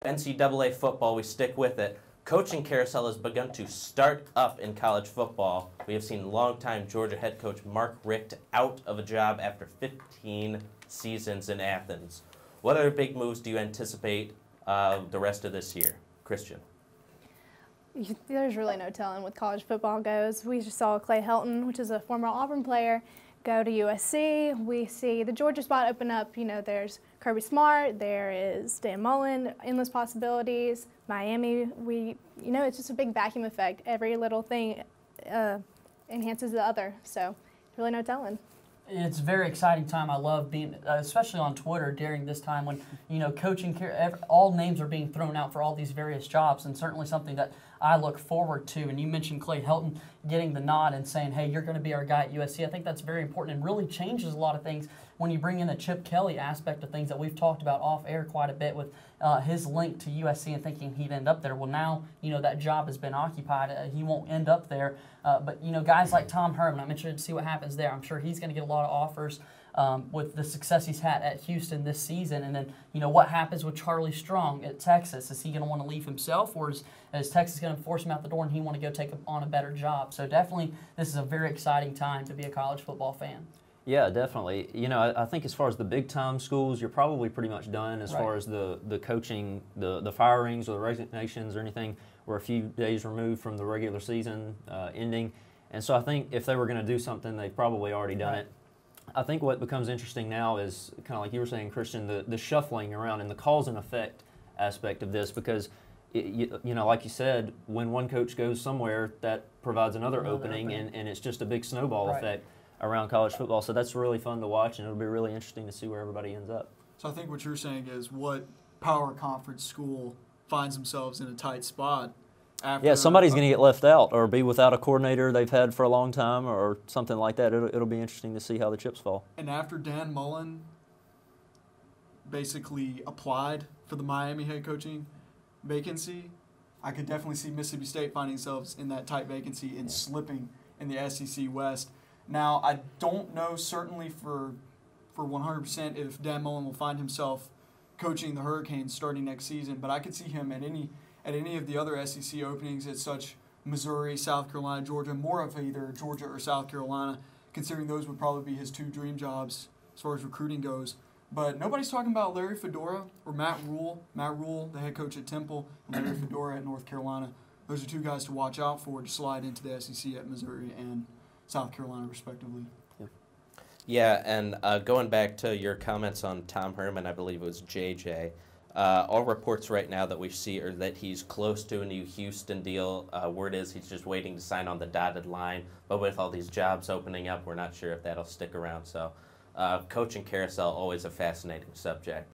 NCAA football, we stick with it. Coaching carousel has begun to start up in college football. We have seen longtime Georgia head coach Mark Richt out of a job after 15 seasons in Athens. What other big moves do you anticipate the rest of this year? Christian. There's really no telling with college football goes. We just saw Clay Helton, which is a former Auburn player, go to USC. We see the Georgia spot open up. You know, there's Kirby Smart, there is Dan Mullen, endless possibilities. Miami, it's just a big vacuum effect. Every little thing enhances the other. So, really no telling. It's a very exciting time. I love being, especially on Twitter during this time when, coaching, all names are being thrown out for all these various jobs, and certainly something that I look forward to. And you mentioned Clay Helton getting the nod and saying, hey, you're going to be our guy at USC. I think that's very important and really changes a lot of things when you bring in the Chip Kelly aspect of things that we've talked about off air quite a bit with his link to USC and thinking he'd end up there. Well, now, that job has been occupied. He won't end up there. But guys like Tom Herman, I'm interested to see what happens there. I'm sure he's going to get a lot of offers with the success he's had at Houston this season. And then, what happens with Charlie Strong at Texas? Is he going to want to leave himself, or is Texas going to force him out the door and he want to go take on a better job? So definitely this is a very exciting time to be a college football fan. Yeah, definitely. I think as far as the big-time schools, you're probably pretty much done as far as the coaching, the firings or the resignations or anything. We're a few days removed from the regular season ending. And so I think if they were going to do something, they've probably already done it. I think what becomes interesting now is kind of like you were saying, Christian, the shuffling around and the cause and effect aspect of this, because like you said, when one coach goes somewhere, that provides another opening. And it's just a big snowball effect around college football. So that's really fun to watch, and it'll be really interesting to see where everybody ends up. So I think what you're saying is what power conference school finds themselves in a tight spot after. Yeah, somebody's going to get left out or be without a coordinator they've had for a long time or something like that. It'll be interesting to see how the chips fall. And after Dan Mullen basically applied for the Miami head coaching vacancy, I could definitely see Mississippi State finding themselves in that tight vacancy and slipping in the SEC West. Now, I don't know certainly for 100% if Dan Mullen will find himself coaching the Hurricanes starting next season, but I could see him at any of the other SEC openings at such Missouri, South Carolina, Georgia, more of either Georgia or South Carolina, considering those would probably be his two dream jobs as far as recruiting goes. But nobody's talking about Larry Fedora or Matt Rule. Matt Rule, the head coach at Temple, and Larry Fedora at North Carolina. Those are two guys to watch out for to slide into the SEC at Missouri and South Carolina, respectively. Yeah, and going back to your comments on Tom Herman, I believe it was JJ, all reports right now that we see are that he's close to a new Houston deal. Word is he's just waiting to sign on the dotted line, but with all these jobs opening up, we're not sure if that'll stick around. So coaching carousel, always a fascinating subject.